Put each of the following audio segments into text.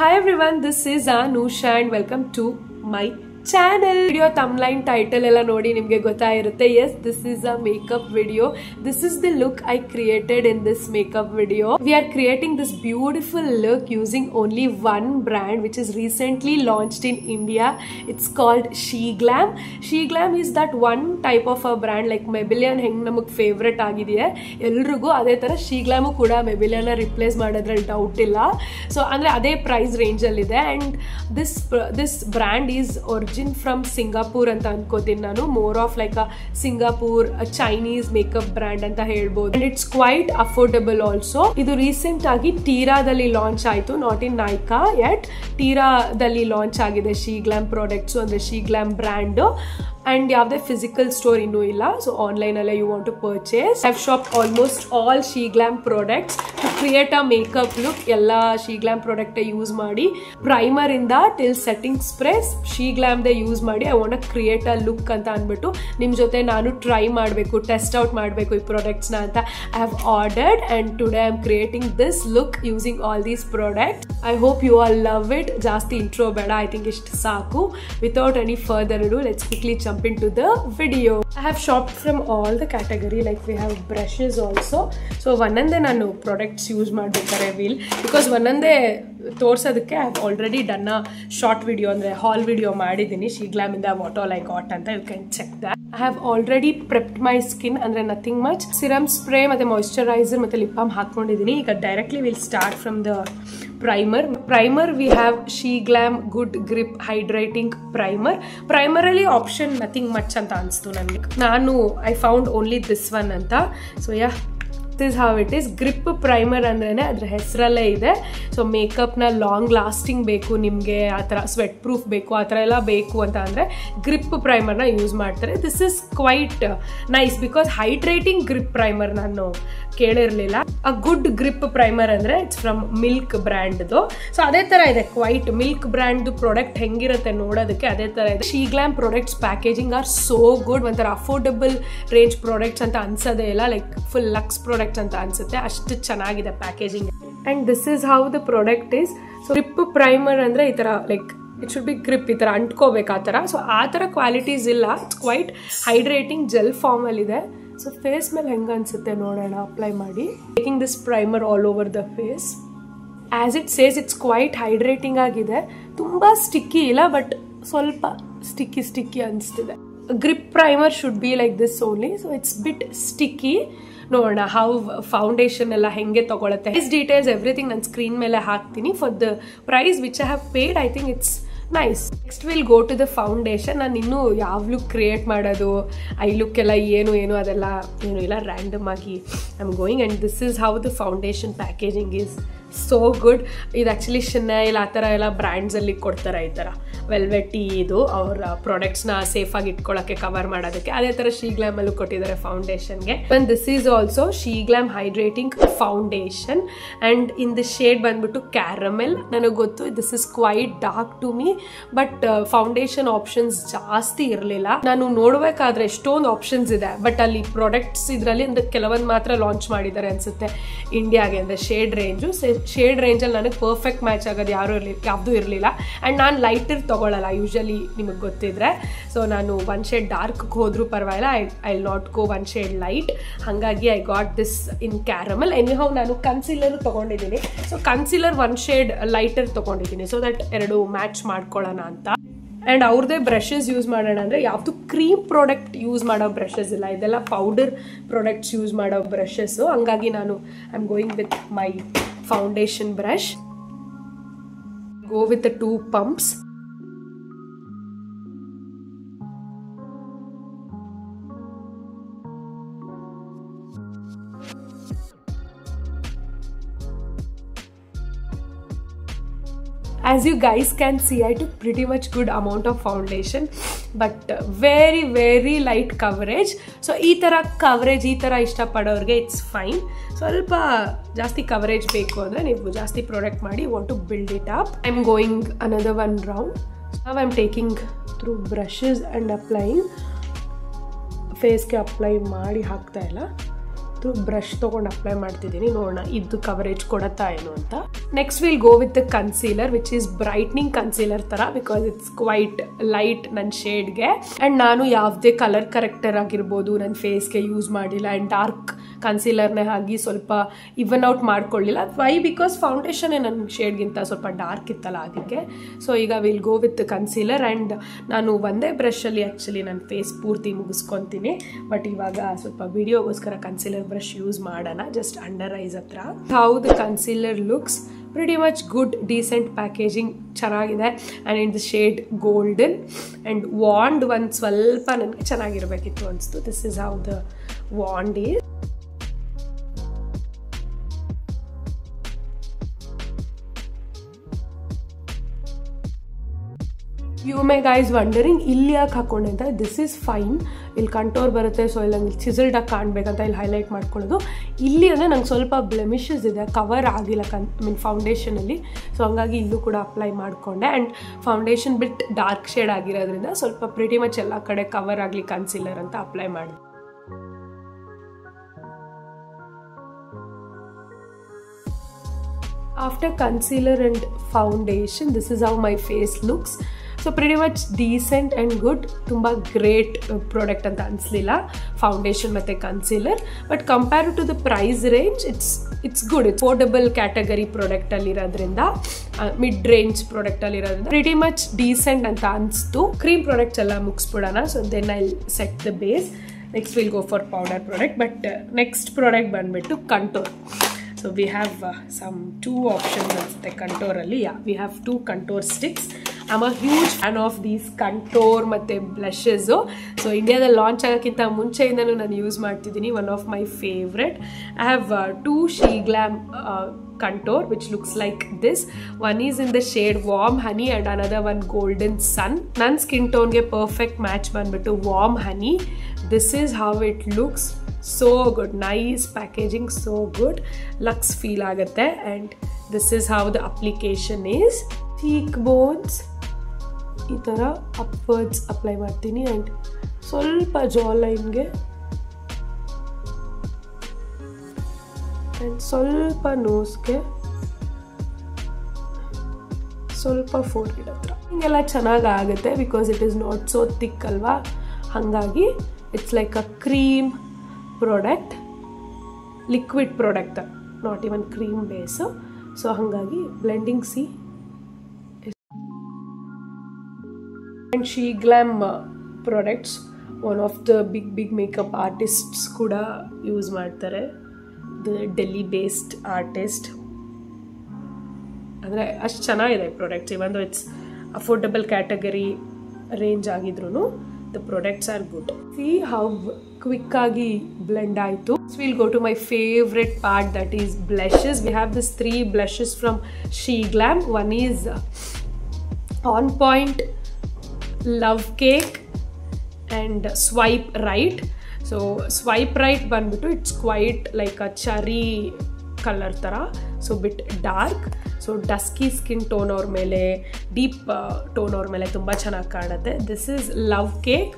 Hi everyone, this is Anusha and welcome to my channel. Video thumbnail title ella nodi nimge gottayirutte. Yes, this is a makeup video. This is the look I created in this makeup video. We are creating this beautiful look using only one brand which is recently launched in India. It's called SheGlam. SheGlam is that one type of a brand like Maybelline heng namuk favorite agidiye elrigu ade tara SheGlam kuda Maybelline na replace madadral doubt illa. So andre ade price range alli ide and this brand is from Singapore anta ankotin nanu, more of like a Singapore a Chinese makeup brand anta helbodu, and it's quite affordable also. Idu recent agi Tira dalli launch aitu, not in Nykaa yet. Tira dalli launch agide SheGlam products andre SheGlam brand, and yavde physical store innu illa, so online alla you want to purchase. I've shopped almost all SheGlam products to create a makeup look. Ella SheGlam product use ಮಾಡಿ primer ಇಂದ till setting spray SheGlam they use ಮಾಡಿ I want to create a look ಅಂತ ಅಂದ್ಬಿಟ್ಟು ನಿಮ್ಮ ಜೊತೆ ನಾನು try ಮಾಡಬೇಕು, test out ಮಾಡಬೇಕು ಈ ಪ್ರಾಡಕ್ಟ್ಸ್ ನ ಅಂತ I have ordered, and today I am creating this look using all these products. I hope you all love it. ಜಾಸ್ತಿ ಇಂಟ್ರೋ ಬೇಡ, I think ಇಷ್ಟು ಸಾಕು. Without any further ado, let's quickly jump into the video. I have shopped from all the category, like we have brushes also. So ಒಂದೊಂದೇ ನಾನು products use ಮಾಡಬೇಕಾರೆ wheel, because ಒಂದೊಂದೇ ತೋರ್ಸೋದಕ್ಕೆ I have already done a short video ಅಂದ್ರೆ haul video ಮಾಡಿದ್ದೀನಿ SheGlam ಇಂದ what all I got ಅಂತ. You can check that. I have already prepped my skin ಅಂದ್ರೆ nothing much. Serum spray ಮತ್ತೆ moisturizer ಮತ್ತೆ lip balm ಹಾಕೊಂಡಿದ್ದೀನಿ. ಈಗ directly we'll start from the primer. We have SheGlam Good Grip Hydrating Primer. Primarily option nothing much ಅಂತ ಅನ್ಸ್ತು ನನಗೆ. I found only this one ಅಂತ. So yeah, this is how it is. Grip primer ಅಂದ್ರೇನೆ ಅದರ ಹೆಸರಲ್ಲೇ ಇದೆ. So ಮೇಕಪ್ನ long lasting ಬೇಕು ನಿಮಗೆ, ಆ ಥರ ಸ್ವೆಟ್ ಪ್ರೂಫ್ ಬೇಕು, ಆ ಥರ ಎಲ್ಲ ಬೇಕು ಅಂತ ಅಂದರೆ ಗ್ರಿಪ್ ಪ್ರೈಮರ್ನ ಯೂಸ್ ಮಾಡ್ತಾರೆ. This is quite nice because hydrating grip primer ನಾನು ಕೇಳಿರಲಿಲ್ಲ. ಅ ಗುಡ್ ಗ್ರಿಪ್ ಪ್ರೈಮರ್ ಅಂದರೆ ಇಟ್ಸ್ ಫ್ರಮ್ ಮಿಲ್ಕ್ ಬ್ರ್ಯಾಂಡ್ದು. ಸೊ ಅದೇ ಥರ ಇದೆ, ಕ್ವೈಟ್ ಮಿಲ್ಕ್ ಬ್ರ್ಯಾಂಡ್ದು ಪ್ರಾಡಕ್ಟ್ ಹೆಂಗಿರುತ್ತೆ ನೋಡೋದಕ್ಕೆ ಅದೇ ಥರ ಇದೆ. SheGlam products packaging R so good. ಒಂಥರ ಅಫೋರ್ಡಬಲ್ ರೇಂಜ್ ಪ್ರಾಡಕ್ಟ್ಸ್ ಅಂತ ಅನ್ಸೋದೇ ಇಲ್ಲ, ಲೈಕ್ ಫುಲ್ ಲಕ್ಸ್ ಪ್ರಾಡಕ್ಟ್ಸ್ ಅಂತ ಅನ್ಸುತ್ತೆ, ಅಷ್ಟು ಚೆನ್ನಾಗಿದೆ packaging. And this is how the product is. So grip primer ಅಂದರೆ ಈ ಥರ like it should be grip, ಈ ಥರ ಅಂಟ್ಕೋಬೇಕು ಆ ಥರ. ಸೊ ಆ ಥರ ಕ್ವಾಲಿಟೀಸ್ ಇಲ್ಲ, ಇಟ್ಸ್ ಕ್ವೈಟ್ ಹೈಡ್ರೇಟಿಂಗ್ ಜೆಲ್ ಫಾರ್ಮಲ್ಲಿದೆ. ಸೊ ಫೇಸ್ ಮೇಲೆ ಹೆಂಗೆ ಅನ್ಸುತ್ತೆ ನೋಡೋಣ ಅಪ್ಲೈ ಮಾಡಿ. Taking this primer all over the face. As it says it's quite hydrating ಆಗಿದೆ, ತುಂಬ ಸ್ಟಿಕ್ಕಿ ಇಲ್ಲ, ಬಟ್ ಸ್ವಲ್ಪ ಸ್ಟಿಕ್ಕಿ ಅನಿಸ್ತಿದೆ. Grip primer should be like this only. So it's bit sticky. ನೋಡೋಣ ಹೌ ಫೌಂಡೇಶನ್ ಎಲ್ಲ ಹೆಂಗೆ ತಗೊಳುತ್ತೆ. ದಿಸ್ ಡೀಟೇಲ್ಸ್ ಎವ್ರಿಥಿಂಗ್ ನಾನು ಸ್ಕ್ರೀನ್ ಮೇಲೆ ಹಾಕ್ತೀನಿ. For the price which I have paid, I think it's nice. Next will go to the foundation. ನಾನು ಇನ್ನೂ ಯಾವ ಲುಕ್ ಕ್ರಿಯೇಟ್ ಮಾಡೋದು, ಐ ಲುಕ್ ಎಲ್ಲ ಏನು ಅದೆಲ್ಲ ಏನು ಇಲ್ಲ, ರ್ಯಾಂಡಮ್ ಆಗಿ I am going. And this is how the foundation packaging is so good. ಇದು ಆ್ಯಕ್ಚುಲಿ Chanel ಆ ಥರ ಎಲ್ಲ ಬ್ರ್ಯಾಂಡ್ಸಲ್ಲಿ ಕೊಡ್ತಾರೆ, ಈ ಥರ ವೆಲ್ವೆಟಿ ಇದು ಅವ್ರ ಪ್ರಾಡಕ್ಟ್ಸ್ನ ಸೇಫಾಗಿ ಇಟ್ಕೊಳ್ಳೋಕ್ಕೆ ಕವರ್ ಮಾಡೋದಕ್ಕೆ. ಅದೇ ಥರ SheGlam ಅಲ್ಲೂ ಕೊಟ್ಟಿದ್ದಾರೆ ಫೌಂಡೇಶನ್ಗೆ. And this is also SheGlam hydrating foundation and in the shade ಬಂದ್ಬಿಟ್ಟು ಕ್ಯಾರಮೆಲ್. ನನಗೆ ಗೊತ್ತು this is quite dark to me, but foundation options ಜಾಸ್ತಿ ಇರಲಿಲ್ಲ. ನಾನು ನೋಡಬೇಕಾದ್ರೆ ಎಷ್ಟೊಂದು ಆಪ್ಷನ್ಸ್ ಇದೆ, ಬಟ್ ಅಲ್ಲಿ ಪ್ರಾಡಕ್ಟ್ಸ್ ಇದರಲ್ಲಿ ಅಂದರೆ ಕೆಲವೊಂದು ಮಾತ್ರ ಲಾಂಚ್ ಮಾಡಿದ್ದಾರೆ ಅನಿಸುತ್ತೆ ಇಂಡಿಯಾಗೆ, ಅಂದರೆ ಶೇಡ್ ರೇಂಜಲ್ಲಿ ನನಗೆ ಪರ್ಫೆಕ್ಟ್ ಮ್ಯಾಚ್ ಆಗೋದು ಯಾವುದೂ ಇರಲಿಲ್ಲ. ಆ್ಯಂಡ್ ನಾನು ಲೈಟರ್ ತೊಗೊಳ್ಳಲ್ಲ ಯೂಶಲಿ, ನಿಮಗೆ ಗೊತ್ತಿದ್ರೆ. ಸೊ ನಾನು ಒನ್ ಶೇಡ್ ಡಾರ್ಕ್ ಹೋದ್ರೂ ಪರವಾಗಿಲ್ಲ, I not go one shade light. ಹಾಗಾಗಿ I got this in caramel. Anyhow ನಾನು ಕನ್ಸಿಲರ್ ತೊಗೊಂಡಿದ್ದೀನಿ. So concealer one shade lighter ತೊಗೊಂಡಿದ್ದೀನಿ, ಸೊ ದಟ್ ಎರಡು ಮ್ಯಾಚ್ ಮಾಡ್ಕೊಳ್ಳೋಣ ಅಂತ. ಆ್ಯಂಡ್ ಅವ್ರದ್ದೇ ಬ್ರಷಸ್ ಯೂಸ್ ಮಾಡೋಣ ಅಂದರೆ ಯಾವುದು ಕ್ರೀಮ್ ಪ್ರಾಡಕ್ಟ್ ಯೂಸ್ ಮಾಡೋ ಬ್ರಷಸ್ ಇಲ್ಲ, ಇದೆಲ್ಲ ಪೌಡರ್ ಪ್ರಾಡಕ್ಟ್ಸ್ ಯೂಸ್ ಮಾಡೋ ಬ್ರಷಸ್ಸು. ಹಂಗಾಗಿ ನಾನು I am going with my foundation brush. Go with the 2 pumps. As you guys can see, I took pretty much good amount of foundation, but very light coverage. So ee tara coverage ee tara ishta padoorge it's fine. ಸ್ವಲ್ಪ ಜಾಸ್ತಿ coverage ಬೇಕು ಅಂದರೆ ನೀವು ಜಾಸ್ತಿ product ಮಾಡಿ want to build it up. I'm going another one round. Now I'm taking through brushes and applying. ಫೇಸ್ಗೆ apply ಮಾಡಿ ಹಾಕ್ತಾ ಇಲ್ಲ, ಯಾವ್ದು ಬ್ರಷ್ ತೊಗೊಂಡು ಅಪ್ಲೈ ಮಾಡ್ತಿದ್ದೀನಿ, ನೋಡೋಣ ಇದು ಕವರೇಜ್ ಕೊಡುತ್ತಾ ಏನು ಅಂತ. Next will go with the concealer which is brightening concealer ಥರ, ಬಿಕಾಸ್ ಇಟ್ಸ್ ಕ್ವೈಟ್ ಲೈಟ್ ನನ್ನ ಶೇಡ್ಗೆ. ಆ್ಯಂಡ್ ನಾನು ಯಾವುದೇ ಕಲರ್ ಕರೆಕ್ಟರ್ ಆಗಿರ್ಬೋದು ನನ್ನ ಫೇಸ್ಗೆ ಯೂಸ್ ಮಾಡಿಲ್ಲ. ಆ್ಯಂಡ್ ಡಾರ್ಕ್ ಕನ್ಸೀಲರ್ನೇ ಹಾಕಿ ಸ್ವಲ್ಪ ಇವನ್ ಔಟ್ ಮಾಡ್ಕೊಳ್ಳಿಲ್ಲ. ವೈ? ಬಿಕಾಸ್ ಫೌಂಡೇಶನ್ನೇ ನನ್ನ ಶೇಡ್ಗಿಂತ ಸ್ವಲ್ಪ ಡಾರ್ಕ್ ಇತ್ತಲ್ಲ ಅದಕ್ಕೆ. ಸೊ ಈಗ will go with concealer. And ನಾನು ಒಂದೇ ಬ್ರಷಲ್ಲಿ ಆ್ಯಕ್ಚುಲಿ ನನ್ನ ಫೇಸ್ ಪೂರ್ತಿ ಮುಗಿಸ್ಕೊತೀನಿ. ಬಟ್ ಇವಾಗ ಸ್ವಲ್ಪ ವಿಡಿಯೋಗೋಸ್ಕರ ಕನ್ಸೀಲರ್ ಬ್ರಷ್ ಯೂಸ್ ಮಾಡೋಣ, ಜಸ್ಟ್ ಅಂಡರ್ ಐಸ್ ಹತ್ರ. How the concealer looks pretty much good, decent packaging, ಚೆನ್ನಾಗಿದೆ. And in the shade golden and wand ಒಂದು ಸ್ವಲ್ಪ ನನಗೆ ಚೆನ್ನಾಗಿರಬೇಕಿತ್ತು ಅನಿಸ್ತು. This is how the wand is. You may guys wondering ಇಲ್ಲಿ ಯಾಕೆ ಹಾಕೊಂಡೆ ಅಂತ. ದಿಸ್ ಈಸ್ ಫೈನ್, ಇಲ್ಲಿ ಕಂಟೋರ್ ಬರುತ್ತೆ, ಸೊ ಇಲ್ಲಿ ನಂಗೆ ಚಿಸಲ್ಡಾಗಿ ಕಾಣಬೇಕಂತ ಇಲ್ಲಿ ಹೈಲೈಟ್ ಮಾಡ್ಕೊಳ್ಳೋದು. ಇಲ್ಲಿ ಅಂದರೆ ನಂಗೆ ಸ್ವಲ್ಪ ಬ್ಲೆಮಿಷಸ್ ಇದೆ, ಕವರ್ ಆಗಿಲ್ಲ ಫೌಂಡೇಶನಲ್ಲಿ, ಸೊ ಹಂಗಾಗಿ ಇಲ್ಲೂ ಕೂಡ ಅಪ್ಲೈ ಮಾಡಿಕೊಂಡೆ. And foundation bit dark shade ಆಗಿರೋದ್ರಿಂದ ಸ್ವಲ್ಪ ಪ್ರಿಟಿ ಮಚ್ ಎಲ್ಲ ಕಡೆ ಕವರ್ ಆಗಲಿ ಕನ್ಸೀಲರ್ ಅಂತ ಅಪ್ಲೈ ಮಾಡಿದೆ. After concealer and foundation, this is how my face looks. So pretty much decent and good. Tumba great product anta ಅನ್ಸಲಿಲ್ಲ foundation ಮತ್ತೆ concealer. But compared to the price range, it's good. It's affordable category product ಅಲ್ಲಿ ಇರೋದ್ರಿಂದ, mid range product ಅಲ್ಲಿ ಇರೋದ್ರಿಂದ pretty much decent ಅಂತ ಅನ್ಸ್ತು. Cream products ಎಲ್ಲ ಮುಗಿಸ್ಬಿಡೋಣ. So then I'll set the base. Next we'll go for powder product. But next product ಬಂದ್ಬಿಟ್ಟು contour. So we have some two options of the contour alli. Yeah, we have two contour sticks. I'm a huge fan of these contour matte blushes. So India the launch agakinta munche indanu nanu use martidini. One of my favorite. I have two SheGlam contour which looks like this. One is in the shade warm honey and another one golden sun. Nan skin tone ge perfect match banbittu warm honey. This is how it looks. So good, nice packaging, so good, lux feel agutte. And this is how the application is. Cheekbones ee tara upwards apply martini and solpa jawline ge and solpa nose ge solpa forehead hatra hingella chanaga agutte because it is not so thick alva. Hangagi it's like a cream product, liquid product, not even cream base. So hangagi blending see. And SheGlam products, one of the big makeup artists kuda use ಮಾಡ್ತಾರೆ, the Delhi based artist. ಅಂದ್ರೆ ಅಷ್ಟು ಚೆನ್ನಾಗಿದೆ products, even though it's affordable category range ಆಗಿದ್ರೂ the products are good. See how quick agi blend aitu. So we'll go to my favorite part, that is blushes. We have these three blushes from SheGlam. One is On Point, Love Cake and Swipe Right. So Swipe Right banbitu, it's quite like a cherry color tara, so bit dark. So dusky skin tone or mele, deep tone or mele tumba ಚೆನ್ನಾಗಿ ಕಾಣುತ್ತೆ. This is Love Cake.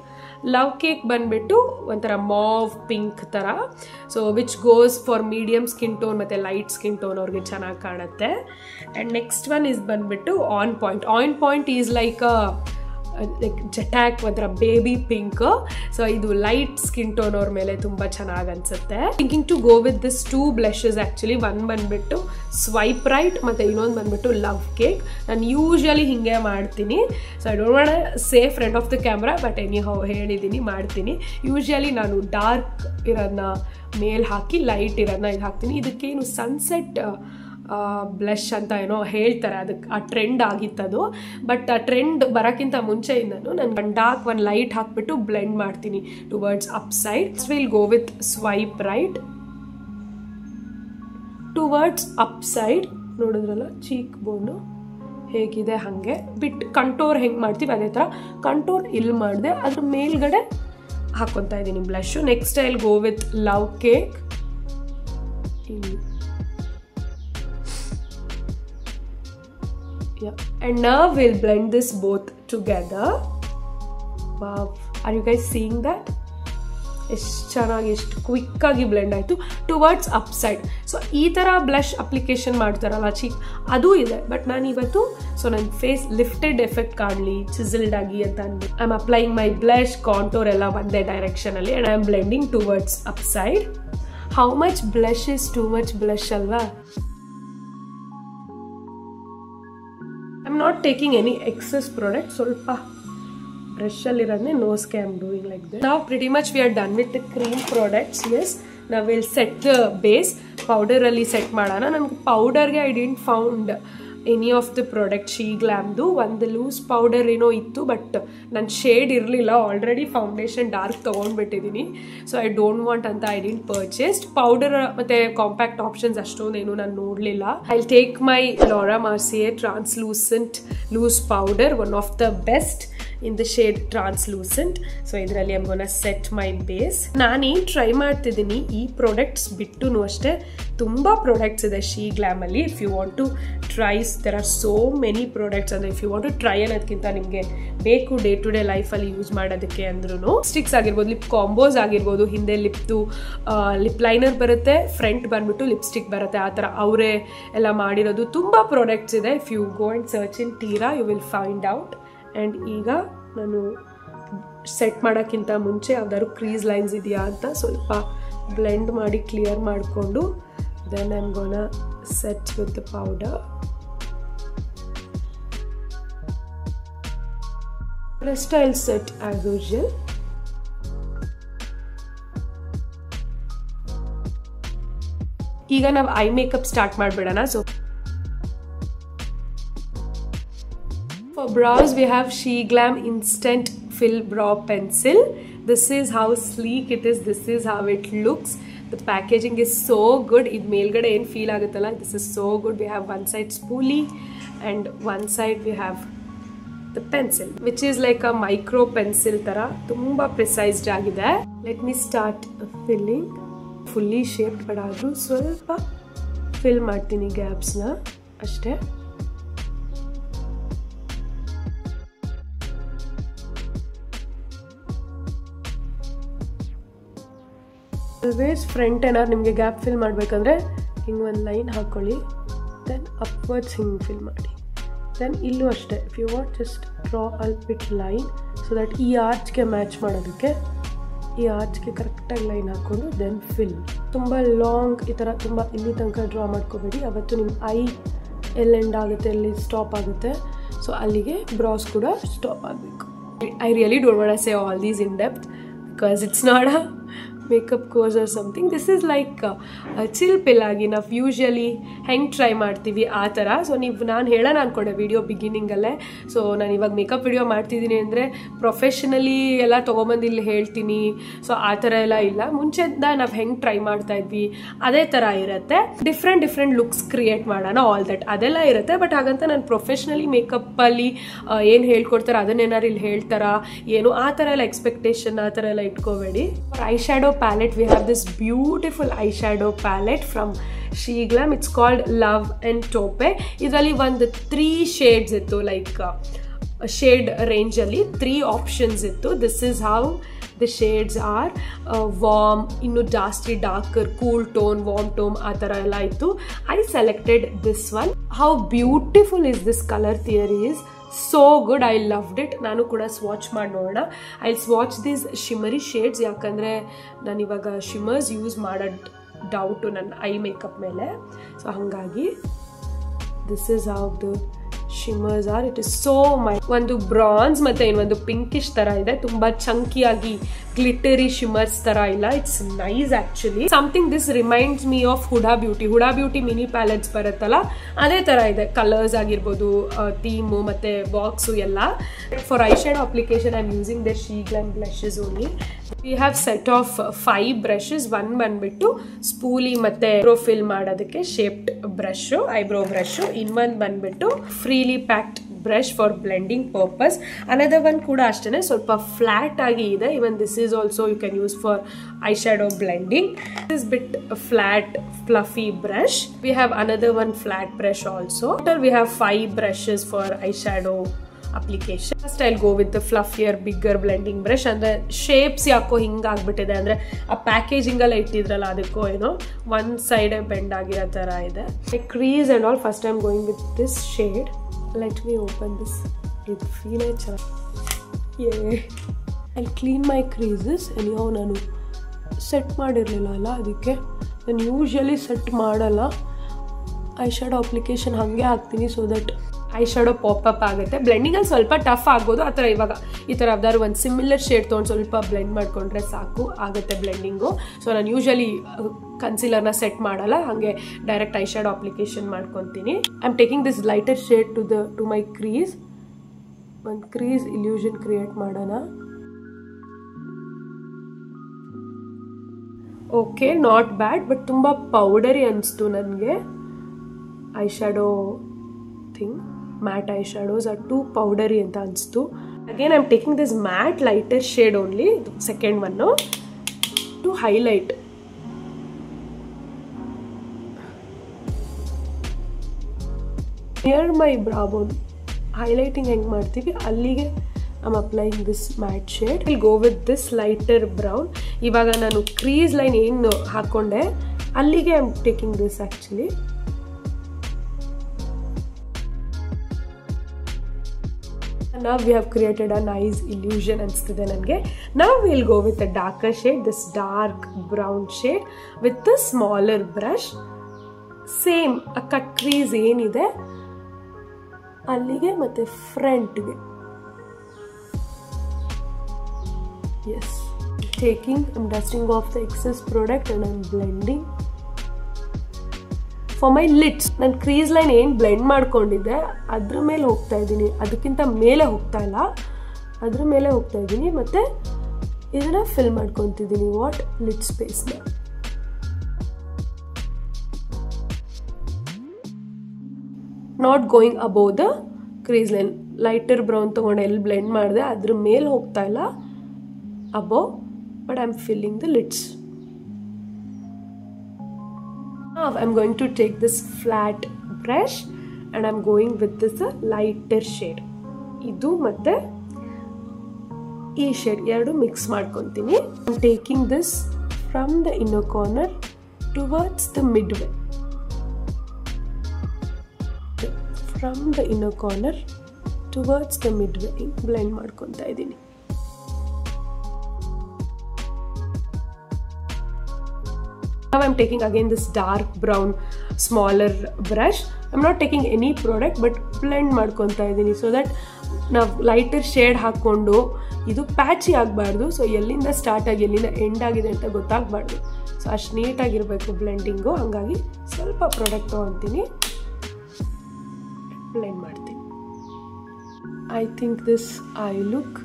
Love Cake ಬಂದ್ಬಿಟ್ಟು ಒಂಥರ mauve pink ಥರ, so which goes for medium skin tone ಮತ್ತು light skin tone ಅವ್ರಿಗೆ ಚೆನ್ನಾಗಿ ಕಾಣುತ್ತೆ. And next one is ಬಂದ್ಬಿಟ್ಟು on point. On point is like like ಜಟಾಕ್ ಒಂಥರ ಬೇಬಿ ಪಿಂಕ್. ಸೊ ಇದು ಲೈಟ್ ಸ್ಕಿನ್ ಟೋನ್ ಅವ್ರ ಮೇಲೆ ತುಂಬ ಚೆನ್ನಾಗಿ ಅನ್ಸುತ್ತೆ. Thinking to go with this two blushes actually. One ಬಂದ್ಬಿಟ್ಟು ಸ್ವೈಪ್ ರೈಟ್ ಮತ್ತು ಇನ್ನೊಂದು ಬಂದ್ಬಿಟ್ಟು ಲವ್ ಕೇಕ್. ನಾನು ಯೂಶ್ವಲಿ ಹಿಂಗೆ ಮಾಡ್ತೀನಿ. So I don't want say front of the camera, but any how ಹೇಳಿದ್ದೀನಿ ಮಾಡ್ತೀನಿ. ಯೂಶ್ವಲಿ ನಾನು ಡಾರ್ಕ್ ಇರೋದನ್ನ ಮೇಲ್ ಹಾಕಿ ಲೈಟ್ ಇರೋದನ್ನ ಇದು ಹಾಕ್ತೀನಿ. ಇದಕ್ಕೇನು ಸನ್ಸೆಟ್ ಬ್ಲಷ್ ಅಂತ ಏನೋ ಹೇಳ್ತಾರೆ, ಅದಕ್ಕೆ ಆ ಟ್ರೆಂಡ್ ಆಗಿತ್ತದು. ಬಟ್ ಆ ಟ್ರೆಂಡ್ ಬರೋಕ್ಕಿಂತ ಮುಂಚೆಯಿಂದನೂ ನಾನು ಡಾರ್ಕ್ ಒಂದು ಲೈಟ್ ಹಾಕ್ಬಿಟ್ಟು ಬ್ಲೆಂಡ್ ಮಾಡ್ತೀನಿ towards up side. Will go with swipe right towards up side. ನೋಡಿದ್ರಲ್ಲ ಚೀಕ್ ಬೋನು ಹೇಗಿದೆ ಹಾಗೆ ಬಿಟ್ ಕಂಟೋರ್ ಹೆಂಗೆ ಮಾಡ್ತೀವಿ ಅದೇ ಥರ ಕಂಟೋರ್ ಇಲ್ಲಿ ಮಾಡಿದೆ, ಅದ್ರ ಮೇಲ್ಗಡೆ ಹಾಕ್ಕೊತಾ ಇದ್ದೀನಿ blush. Next I will go with love cake. ಇಲ್ಲಿ yeah, and now we'll blend this both together. Wow, are you guys seeing that? ಎಷ್ಟು ಚೆನ್ನಾಗಿ ಎಷ್ಟು ಕ್ವಿಕ್ಕಾಗಿ ಬ್ಲೆಂಡ್ ಆಯಿತು ಟುವರ್ಡ್ಸ್ ಅಪ್ ಸೈಡ್. ಸೊ ಈ ಥರ ಬ್ಲಷ್ ಅಪ್ಲಿಕೇಶನ್ ಮಾಡ್ತಾರಲ್ಲ ಚೀಕ್, ಅದು ಇದೆ. ಬಟ್ ನಾನು ಇವತ್ತು ಸೊ ನನ್ನ ಫೇಸ್ ಲಿಫ್ಟೆಡ್ ಎಫೆಕ್ಟ್ ಕಾಣಲಿ, ಚಿಸಲ್ಡ್ ಆಗಿ ಅಂತ ಅಂದ್ಬಿಟ್ಟು I am applying my blush, contour ಎಲ್ಲ ಒಂದೇ ಡೈರೆಕ್ಷನಲ್ಲಿ, and I am blending towards up side. How much blush is too much blush ಅಲ್ವಾ? I am not taking any excess product. ಸ್ವಲ್ಪ ಬ್ರಷಲ್ಲಿರೋದನ್ನೇ ನೋಸ್ಗೆ I am doing like this. ನಾವು pretty much we are done with the cream products. Yes, ನಾವು will set the base. ಪೌಡರಲ್ಲಿ set ಮಾಡೋಣ. ನನಗೆ ಪೌಡರ್ಗೆ I didn't found any of the product. ಶೀ ಗ್ಲಾಮ್ದು ಒಂದು ಲೂಸ್ ಪೌಡರ್ ಏನೋ ಇತ್ತು, ಬಟ್ ನನ್ನ ಶೇಡ್ ಇರಲಿಲ್ಲ. ಆಲ್ರೆಡಿ ಫೌಂಡೇಶನ್ ಡಾರ್ಕ್ ತೊಗೊಂಡ್ಬಿಟ್ಟಿದ್ದೀನಿ, ಸೊ ಐ ಡೋಂಟ್ ವಾಂಟ್ ಅಂತ ಐ ಡಿಂಟ್ ಪರ್ಚೇಸ್ಡ್. ಪೌಡರ್ ಮತ್ತು ಕಾಂಪ್ಯಾಕ್ಟ್ ಆಪ್ಷನ್ಸ್ ಅಷ್ಟೊಂದೇನು ನಾನು ನೋಡಲಿಲ್ಲ. I take my Laura Mercier translucent loose powder, one of the best in the shade translucent. So ಇದರಲ್ಲಿ I am gonna set my base. ನಾನೇನು try ಮಾಡ್ತಿದ್ದೀನಿ ಈ products ಬಿಟ್ಟು ಅಷ್ಟೇ ತುಂಬ ಪ್ರಾಡಕ್ಟ್ಸ್ ಇದೆ ಶೀ ಗ್ಲಾಮಲ್ಲಿ. If you want to try, there are so many products. ಅಂದರೆ if you want to try ಅನ್ನೋದಕ್ಕಿಂತ ನಿಮಗೆ ಬೇಕು ಡೇ ಟು ಡೇ ಲೈಫಲ್ಲಿ ಯೂಸ್ ಮಾಡೋದಕ್ಕೆ ಅಂದ್ರೂ ಸ್ಟಿಕ್ಸ್ ಆಗಿರ್ಬೋದು, ಲಿಪ್ ಕಾಂಬೋಸ್ ಆಗಿರ್ಬೋದು. ಹಿಂದೆ ಲಿಪ್ದು ಲಿಪ್ ಲೈನರ್ ಬರುತ್ತೆ, ಫ್ರಂಟ್ ಬಂದ್ಬಿಟ್ಟು ಲಿಪ್ಸ್ಟಿಕ್ ಬರುತ್ತೆ. ಆ ಥರ ಅವರೇ ಎಲ್ಲ ಮಾಡಿರೋದು ತುಂಬ ಪ್ರಾಡಕ್ಟ್ಸ್ ಇದೆ. If you go and search in Tira you will find out. And ಈಗ ನಾನು ಸೆಟ್ ಮಾಡೋಕ್ಕಿಂತ ಮುಂಚೆ ಯಾವ್ದಾದ್ರು ಕ್ರೀಸ್ ಲೈನ್ಸ್ ಇದೆಯಾ ಅಂತ ಸ್ವಲ್ಪ ಬ್ಲೆಂಡ್ ಮಾಡಿ ಕ್ಲಿಯರ್ ಮಾಡಿಕೊಂಡು then I am gonna set with the powder. Rest I'll set as usual. ಈಗ ನಾವು ಐ ಮೇಕಪ್ ಸ್ಟಾರ್ಟ್ ಮಾಡಿಬಿಡೋಣ. So for brows we have She Glam Instant Fill Brow Pencil. This is how sleek it is. This is how it looks. The packaging is so good. Id melgade en feel aguttalla, this is so good. We have one side spoolie and one side we have the pencil, which is like a micro pencil tara. Tumba precised agide. Let me start filling. Fully shaped but adru swalpa fill ಮಾಡ್ತೀನಿ gaps na ಅಷ್ಟೇ. Always front ಏನಾದ್ರು ನಿಮಗೆ gap fill ಮಾಡಬೇಕಂದ್ರೆ ಹಿಂಗೆ ಒಂದು line ಹಾಕ್ಕೊಳ್ಳಿ, then upwards ಹಿಂಗೆ fill ಮಾಡಿ. ದೆನ್ ಇಲ್ಲೂ ಅಷ್ಟೇ, if you want just draw a bit line so that ಈ ಆರ್ಚ್ಗೆ ಮ್ಯಾಚ್ ಮಾಡೋದಕ್ಕೆ ಈ ಆರ್ಚ್ಗೆ ಕರೆಕ್ಟಾಗಿ ಲೈನ್ ಹಾಕ್ಕೊಂಡು ದೆನ್ ಫಿಲ್. ತುಂಬ ಲಾಂಗ್ ಈ ಥರ ತುಂಬ ಇಲ್ಲಿ ತನಕ ಡ್ರಾ ಮಾಡ್ಕೋಬೇಡಿ, ಅವತ್ತು ನಿಮ್ಮ ಐ ಎಲ್ಲಿ ಎಂಡ್ ಆಗುತ್ತೆ, ಎಲ್ಲಿ ಸ್ಟಾಪ್ ಆಗುತ್ತೆ, ಸೊ ಅಲ್ಲಿಗೆ ಬ್ರಾಸ್ ಕೂಡ ಸ್ಟಾಪ್ ಆಗಬೇಕು. I really don't want to say all these in depth because it's not a makeup course or something. This is like chill pill ಆಗಿ ನಾವು ಯೂಶ್ವಲಿ ಹೆಂಗೆ ಟ್ರೈ ಮಾಡ್ತೀವಿ ಆ ಥರ. ಸೊ ನಾನು ಹೇಳೋಣ ಅಂದ್ಕೊಂಡೆ ವಿಡಿಯೋ ಬಿಗಿನಿಂಗಲ್ಲೇ. ಸೊ ನಾನು ಇವಾಗ ಮೇಕಪ್ ವಿಡಿಯೋ ಮಾಡ್ತಿದ್ದೀನಿ ಅಂದರೆ ಪ್ರೊಫೆಷನಲಿ ಎಲ್ಲ ತೊಗೊಂಬಂದು ಇಲ್ಲಿ ಹೇಳ್ತೀನಿ, ಸೊ ಆ ಥರ ಎಲ್ಲ ಇಲ್ಲ. ಮುಂಚೆಯಿಂದ ನಾವು ಹೆಂಗೆ ಟ್ರೈ ಮಾಡ್ತಾ ಇದ್ವಿ ಅದೇ ಥರ ಇರುತ್ತೆ. ಡಿಫ್ರೆಂಟ್ ಲುಕ್ಸ್ ಕ್ರಿಯೇಟ್ ಮಾಡೋಣ, ಆಲ್ ದಟ್ ಅದೆಲ್ಲ ಇರುತ್ತೆ. ಬಟ್ ಹಾಗಂತ ನಾನು ಪ್ರೊಫೆಷ್ನಲಿ ಮೇಕಪ್ಪಲ್ಲಿ ಏನು ಹೇಳ್ಕೊಡ್ತಾರೆ ಅದನ್ನೇನಾರು ಇಲ್ಲಿ ಹೇಳ್ತಾರ ಏನು ಆ ಥರ ಎಲ್ಲ ಎಕ್ಸ್ಪೆಕ್ಟೇಷನ್ ಆ ಥರ ಎಲ್ಲ ಇಟ್ಕೋಬೇಡಿ. Eye shadow palette, we have this beautiful eyeshadow palette from She Glam. It's called Love and Taupe. Idರಲ್ಲಿ ಒಂದು 3 shades ಇತ್ತು, ಲೈಕ್ ಶೇಡ್ ರೇಂಜಲ್ಲಿ 3 ಆಪ್ಷನ್ಸ್ ಇತ್ತು. This is how the shades are. Warm, ಇನ್ನು ಜಾಸ್ತಿ darker, cool tone, warm tone ಆ ಥರ ಎಲ್ಲ ಇತ್ತು. I selected this one. How beautiful is this colour theory is. So good, I loved it. ನಾನು ಕೂಡ ಸ್ವಾಚ್ ಮಾಡಿ ನೋಡೋಣ. I swatch these shimmery shades, ಯಾಕಂದರೆ ನಾನು ಇವಾಗ ಶಿಮರ್ಸ್ ಯೂಸ್ ಮಾಡೋದು ಡೌಟು ನನ್ನ ಐ ಮೇಕಪ್ ಮೇಲೆ. ಸೊ ಹಾಗಾಗಿ this is how the shimmers are. It is so ಮೈ. ಒಂದು ಬ್ರಾನ್ಸ್ ಮತ್ತು ಇನ್ನೊಂದು ಪಿಂಕಿಶ್ ಥರ ಇದೆ, ತುಂಬ ಚಂಕಿಯಾಗಿ ಗ್ಲಿಟರಿ ಶಿಮರ್ಸ್ ಥರ ಇಲ್ಲ. It's nice actually. Something this reminds me of HUDA beauty mini palettes ಬರುತ್ತಲ್ಲ ಅದೇ ಥರ ಇದೆ. ಕಲರ್ಸ್ ಆಗಿರ್ಬೋದು, ಥೀಮು ಮತ್ತು ಬಾಕ್ಸು ಎಲ್ಲ. For eye shadow application I am using the She Glam blushes only. We have set of 5 brushes. one ಬಂದ್ಬಿಟ್ಟು ಸ್ಪೂಲಿ ಮತ್ತೆ fill ಮಾಡೋದಕ್ಕೆ ಶೇಪ್ಡ್ ಬ್ರಷ್, ಐಬ್ರೋ ಬ್ರಷ್. ಇನ್ನೊಂದು ಬಂದ್ಬಿಟ್ಟು freely packed brush for blending purpose. Another one ಕೂಡ ಅಷ್ಟೇ ಸ್ವಲ್ಪ flat ಆಗಿ ಇದೆ. Even this is also you can use for eye shadow blending. This bit flat fluffy brush. We have another one flat brush also. Total we have 5 brushes for eyeshadow application. First I'll go with the fluffier, bigger blending brush. ಅಂದ್ರೆ shapes ಯಾಕೋ ಹಿಂಗಾಗ್ಬಿಟ್ಟಿದೆ, ಅಂದರೆ ಆ ಪ್ಯಾಕೇಜಿಂಗೆಲ್ಲ ಇಟ್ಟಿದ್ರಲ್ಲ ಅದಕ್ಕೋ ಏನೋ one ಸೈಡೇ bend ಆಗಿರೋ ಥರ ಇದೆ. Crease and all first I'm going with this shade. Let me open this. ಇದು ಫೀಲೇ ಚೆನ್ನಾಗಿ. I clean my creases. Anyway ನಾನು ಸೆಟ್ ಮಾಡಿರಲಿಲ್ಲ ಅಲ್ಲ, ಅದಕ್ಕೆ ನಾನು ಯೂಶ್ವಲಿ ಸೆಟ್ ಮಾಡಲ್ಲ. ಐ ಶ್ಯಾಡೋ ಅಪ್ಲಿಕೇಶನ್ ಹಾಗೆ ಹಾಕ್ತೀನಿ so that eye shadow pop up ಆಗುತ್ತೆ. ಬ್ಲೆಂಡಿಂಗಲ್ಲಿ ಸ್ವಲ್ಪ ಟಫ್ ಆಗ್ಬೋದು. ಆ ಥರ ಇವಾಗ ಈ ಥರ ಯಾವ್ದಾದ್ರು ಒಂದು ಸಿಮಿಲರ್ ಶೇಡ್ ತೊಗೊಂಡು ಸ್ವಲ್ಪ ಬ್ಲೆಂಡ್ ಮಾಡಿಕೊಂಡ್ರೆ ಸಾಕು ಆಗುತ್ತೆ ಬ್ಲೆಂಡಿಂಗು. ಸೊ ನಾನು ಯೂಶ್ವಲಿ ಕನ್ಸಿಲರ್ನ ಸೆಟ್ ಮಾಡಲ್ಲ, ಹಾಗೆ ಡೈರೆಕ್ಟ್ ಐ ಶ್ಯಾಡೋ ಅಪ್ಲಿಕೇಶನ್ ಮಾಡ್ಕೊತೀನಿ. I am taking this lighter shade to my crease. ಒಂದು ಕ್ರೀಸ್ ಇಲ್ಯೂಷನ್ ಕ್ರಿಯೇಟ್ ಮಾಡೋಣ. ಓಕೆ, ನಾಟ್ ಬ್ಯಾಡ್, ಬಟ್ ತುಂಬ ಪೌಡರಿ ಅನಿಸ್ತು ನನಗೆ. Eye shadow thing, matte eye shadows are too powdery ಅಂತ ಅನಿಸ್ತು. Again I am taking this matte lighter shade only, second one, to highlight. Near my brow bone highlighting ಹೆಂಗೆ ಮಾಡ್ತೀವಿ ಅಲ್ಲಿಗೆ I'm applying this matte shade. I'll go with this lighter brown. ಇವಾಗ ನಾನು crease line ಏನು ಹಾಕೊಂಡೆ ಅಲ್ಲಿಗೆ I am taking this actually. Now we have created a nice illusion ಅನಿಸ್ತಿದೆ ನನಗೆ. Now we'll go with a darker shade, this dark brown shade with the smaller brush. Same a cut crease ಏನಿದೆ ಅಲ್ಲಿಗೆ ಮತ್ತೆ ಫ್ರಂಟ್ಗೆ. Yes, I'm dusting off the excess product and I'm blending. For my lids, ನಾನು crease line ಏನು blend ಮಾಡ್ಕೊಂಡಿದ್ದೆ ಅದ್ರ ಮೇಲೆ ಹೋಗ್ತಾ ಇದ್ದೀನಿ, ಅದಕ್ಕಿಂತ ಮೇಲೆ ಹೋಗ್ತಾ ಇಲ್ಲ, ಅದ್ರ ಮೇಲೆ ಹೋಗ್ತಾ ಇದ್ದೀನಿ. ಮತ್ತು ಇದನ್ನು ಫಿಲ್ ಮಾಡ್ಕೊತಿದ್ದೀನಿ ಲಿಡ್ ಸ್ಪೇಸ್ನ. Not going above the crease line. Lighter brown ತೊಗೊಂಡು ಎಲ್ಲಿ ಬ್ಲೆಂಡ್ ಮಾಡಿದೆ ಅದ್ರ ಮೇಲೆ ಹೋಗ್ತಾ ಇಲ್ಲ above, but I'm filling the lids. Now I'm going to take this flat brush and I'm going with this lighter shade. Idu matte ee shade eradu mix ಮಾಡ್ಕೊಂತೀನಿ. I'm taking this from the inner corner towards the midway. From the inner corner towards the midway blend ಮಾಡ್ಕೊಂತಾ ಇದ್ದೀನಿ. Now I'm taking again this dark brown smaller brush. I'm not taking any product but blend ಮಾಡ್ಕೊತಾ ಇದ್ದೀನಿ so that ನಾವು lighter shade ಹಾಕ್ಕೊಂಡು ಇದು ಪ್ಯಾಚಿ ಆಗಬಾರ್ದು. So ಎಲ್ಲಿಂದ start ಆಗಿ ಎಲ್ಲಿಂದ ಎಂಡ್ ಆಗಿದೆ ಅಂತ ಗೊತ್ತಾಗಬಾರ್ದು. ಸೊ ಅಷ್ಟು ನೀಟಾಗಿರಬೇಕು ಬ್ಲೆಂಡಿಂಗು. ಹಾಗಾಗಿ ಸ್ವಲ್ಪ ಪ್ರಾಡಕ್ಟ್ ತೊಗೊತೀನಿ, ಬ್ಲೆಂಡ್ ಮಾಡ್ತೀನಿ. I think this eye look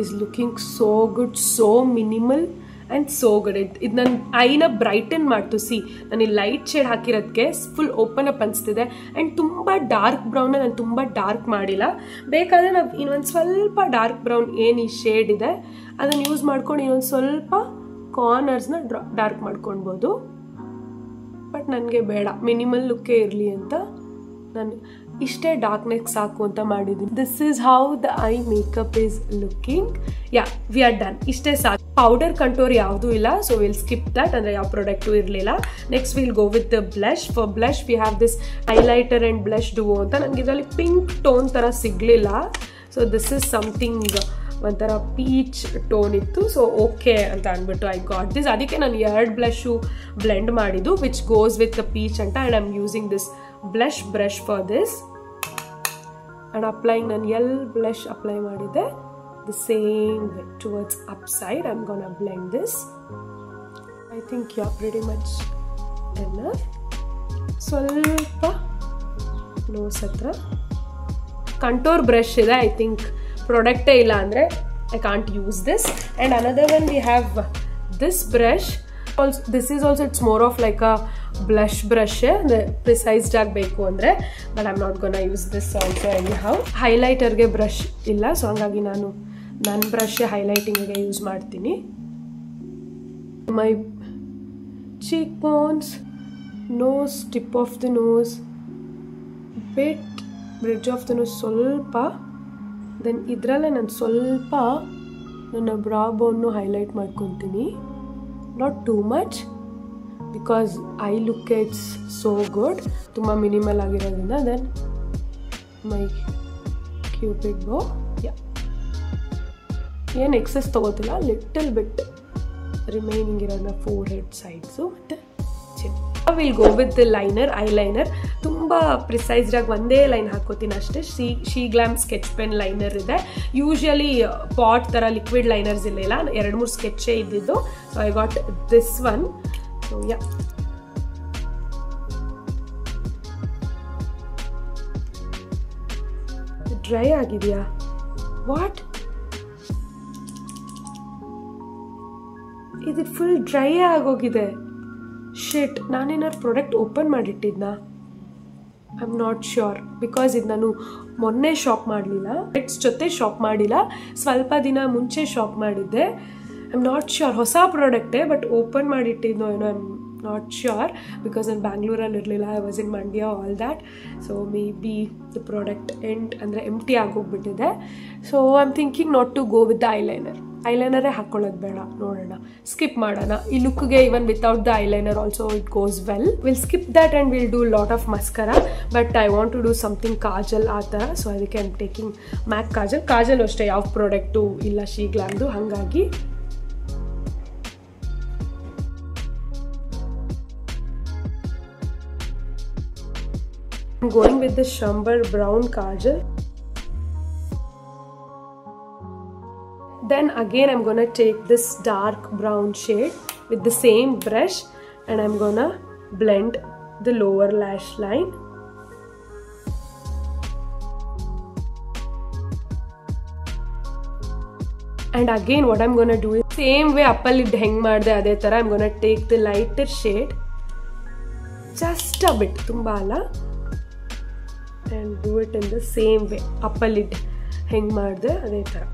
is looking so good, so minimal and so good. ಇದು ನನ್ನ ಐನ ಬ್ರೈಟನ್ ಮಾಡ್ತು. ಸಿ ನಾನು ಈ ಲೈಟ್ ಶೇಡ್ ಹಾಕಿರೋದಕ್ಕೆ ಫುಲ್ ಓಪನ್ ಅಪ್ ಅನಿಸ್ತಿದೆ. ಆ್ಯಂಡ್ ತುಂಬ ಡಾರ್ಕ್ ಬ್ರೌನ್ನ ನಾನು ತುಂಬ ಡಾರ್ಕ್ ಮಾಡಿಲ್ಲ. ಬೇಕಾದರೆ ನಾವು ಇನ್ನೊಂದು ಸ್ವಲ್ಪ ಡಾರ್ಕ್ ಬ್ರೌನ್ ಏನು ಈ ಶೇಡ್ ಇದೆ ಅದನ್ನು ಯೂಸ್ ಮಾಡ್ಕೊಂಡು ಇನ್ನೊಂದು ಸ್ವಲ್ಪ ಕಾರ್ನರ್ಸ್ನ ಡಾರ್ಕ್ ಮಾಡ್ಕೊಳ್ಬೋದು. ಬಟ್ ನನಗೆ ಬೇಡ, ಮಿನಿಮಲ್ ಲುಕ್ಕೇ ಇರಲಿ ಅಂತ ನಾನು ಇಷ್ಟೇ ಡಾರ್ಕ್ನೆಸ್ ಸಾಕು ಅಂತ ಮಾಡಿದ್ದೀನಿ. This is how the I makeup is looking. Yeah, V are done. ಇಷ್ಟೇ ಸಾಕು. ಪೌಡರ್ ಕಂಟೋರ್ ಯಾವುದೂ ಇಲ್ಲ, ಸೊ ವಿಲ್ ಸ್ಕಿಪ್ ದಟ್. ಅಂದರೆ ಯಾವ ಪ್ರಾಡಕ್ಟು ಇರಲಿಲ್ಲ. Next will go with the blush. For blush we have this highlighter and blush duo ಅಂತ. ನನಗೆ ಇದರಲ್ಲಿ ಪಿಂಕ್ ಟೋನ್ ಥರ ಸಿಗಲಿಲ್ಲ. ಸೊ ದಿಸ್ ಇಸ್ ಸಮಥಿಂಗ್ ಒಂಥರ ಪೀಚ್ ಟೋನ್ ಇತ್ತು. ಸೊ ಓಕೆ ಅಂತ ಅಂದ್ಬಿಟ್ಟು ಐ ಗಾಟ್ ದಿಸ್. ಅದಕ್ಕೆ ನಾನು 2 ಬ್ಲಷು ಬ್ಲೆಂಡ್ ಮಾಡಿದ್ದು which goes with the peach ಅಂತ. And I am using this blush brush for this and applying nan yell blush apply madide the same way towards upside. I'm gonna blend this. I think yeah, pretty much enough. Swalpa nose hatra contour brush ide. I think product illa andre I can't use this. And another one we have this brush. Also, this is also, it's more of like a blush brush, the precise ಆಗಬೇಕು ಅಂದರೆ. But I'm not gonna use this also anyhow. ಹೈಲೈಟರ್ಗೆ brush ಇಲ್ಲ, so ಹಂಗಾಗಿ ನಾನು ನನ್ನ brush ಹೈಲೈಟಿಂಗ್ಗೆ use ಮಾಡ್ತೀನಿ. My cheekbones, nose, tip of the nose, bit bridge of the nose ಸ್ವಲ್ಪ, ದೆನ್ ಇದರಲ್ಲೇ ನಾನು ಸ್ವಲ್ಪ ನನ್ನ ಬ್ರಾ ಬೋನ್ನು ಹೈಲೈಟ್ ಮಾಡ್ಕೊತೀನಿ, not too much because I look it's so good, ತುಂಬ ಮಿನಿಮಲ್ ಆಗಿರೋದ್ರಿಂದ. ದೆನ್ ಮೈ ಕ್ಯೂಪಿಡ್ ಬೋ, ಏನು ಎಕ್ಸೆಸ್ ತೊಗೋತಿಲ್ಲ, ಲಿಟಲ್ ಬಿಟ್ ರಿಮೈನಿಂಗ್ ಇರೋದನ್ನ ಫೋರ್ ಹೆಡ್ ಸೈಡ್ಸು ಮತ್ತು chin. Will go with the liner, eyeliner. ತುಂಬ ಪ್ರಿಸೈಸ್ಡಾಗಿ ಒಂದೇ ಲೈನ್ ಹಾಕೋತೀನಿ ಅಷ್ಟೇ. Sheglam sketch pen liner ಇದೆ. ಯೂಶಲಿ ಪಾಟ್ ಥರ ಲಿಕ್ವಿಡ್ ಲೈನರ್ಸ್ ಇಲ್ಲ, 2-3 ಸ್ಕೆಚ್ಚೇ ಇದ್ದಿದ್ದು. So I got this one. So yeah, dry ಆಗಿದೆಯಾ? ವಾಟ್, ಇದು ಫುಲ್ ಡ್ರೈ ಆಗೋಗಿದೆ. ಶಿಟ್, ನಾನೇನಾದ್ರು ಪ್ರಾಡಕ್ಟ್ ಓಪನ್ ಮಾಡಿಟ್ಟಿದ್ನಾ? I am not sure because ಇದು ನಾನು ಮೊನ್ನೆ ಶಾಪ್ ಮಾಡಲಿಲ್ಲ, ಪ್ರಾಡಕ್ಟ್ಸ್ ಜೊತೆ ಶಾಪ್ ಮಾಡಿಲ್ಲ, ಸ್ವಲ್ಪ ದಿನ ಮುಂಚೆ ಶಾಪ್ ಮಾಡಿದ್ದೆ. ಐ ಆಮ್ ನಾಟ್ ಶ್ಯೂರ್, ಹೊಸ ಪ್ರಾಡಕ್ಟೇ ಬಟ್ ಓಪನ್ ಮಾಡಿಟ್ಟಿದ್ನೋ ಏನೋ, I am not sure because ನಾನು ಬ್ಯಾಂಗ್ಳೂರಲ್ಲಿ ಇರಲಿಲ್ಲ, I was in Mandya, all that. So maybe the product empty ಆಗೋಗ್ಬಿಟ್ಟಿದೆ. So I am thinking not to go with the eyeliner. ಐಲೈನರೇ ಹಾಕೊಳ್ಳೋದು ಬೇಡ, ನೋಡೋಣ, ಸ್ಕಿಪ್ ಮಾಡೋಣ. ಈ ಲುಕ್ಗೆ even without the eyeliner also it goes well. Will skip that and will do lot of mascara, but I want to do something kajal ಆ ಥರ. So ಅದಕ್ಕೆ ಐ ಆಮ್ ಟೇಕಿಂಗ್ ಮ್ಯಾಕ್ ಕಾಜಲ್ ಅಷ್ಟೇ, ಯಾವ ಪ್ರಾಡಕ್ಟು ಇಲ್ಲ ಶೀ ಗ್ಲಾಮ್ದು, ಹಾಗಾಗಿ I'm going with the Shambar brown kajal. Then again I'm gonna take this dark brown shade with the same brush and I'm gonna blend the lower lash line. And again what I'm gonna do is same way upper lid hang marde ade tara I'm gonna take the lighter shade, just a bit, tumba alla, and do it in the same way. Upper lid hang marde ade tara,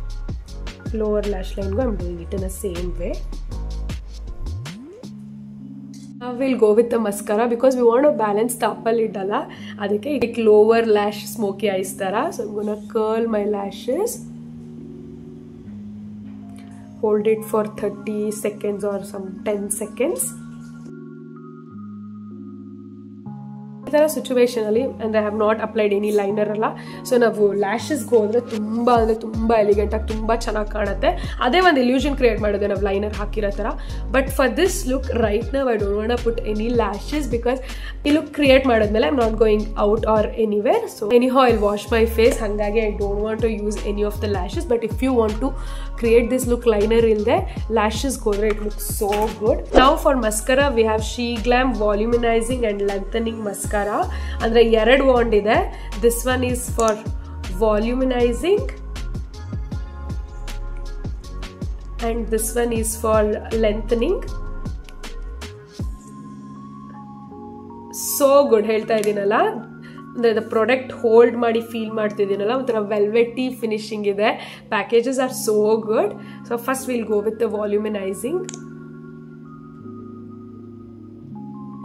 lower lash line go I'm doing it in the same way. Now we'll go with the mascara because we want to balance the upper lid alla, adike like lower lash smoky eyes tara. So I'm gonna curl my lashes, hold it for 30 seconds or some 10 seconds. ತರ situation ಅಲ್ಲಿ ಅಂದ್ರೆ I have not applied any liner ಅಲ್ಲ. So ನಾವು ಲ್ಯಾಶಸ್ಗೆ ಹೋದ್ರೆ ತುಂಬಾ elegant ಆಗಿ ತುಂಬಾ ಚೆನ್ನಾಗಿ ಕಾಣುತ್ತೆ. ಅದೇ ಒಂದು ಇಲ್ಯೂಷನ್ ಕ್ರಿಯೇಟ್ ಮಾಡಿದೆ ನಾವು ಲೈನರ್ ಹಾಕಿರೋ ತರ. But for this look right now I don't want to put any lashes because ಈ ಲುಕ್ ಕ್ರಿಯೇಟ್ ಮಾಡಿದ್ಮೇಲೆ I am not going out or anywhere. So anyhow I wash my face, ಹಾಗಾಗಿ I don't want to use any of the lashes. But if you want to create this look liner ಇಲ್ಲದೆ ಲ್ಯಾಶಸ್ಗೆ ಹೋದ್ರೆ it look so good. ನಾವು for mascara we have Sheglam volumizing and ಲೆಂಥನಿಂಗ್ mascara. ಅಂದ್ರೆ 2 wand ಇದೆ. This one is for volumizing and this one is for lengthening. So good ಹೇಳ್ತಾ ಇದೀನಲ್ಲ, ಅಂದ್ರೆ product hold ಮಾಡಿ ಫೀಲ್ ಮಾಡ್ತಿದ್ದೀನಲ್ಲ, ಒಂಥರ ವೆಲ್ವೆಟಿ ಫಿನಿಶಿಂಗ್ ಇದೆ. Packages are so good. So first will go with the volumizing.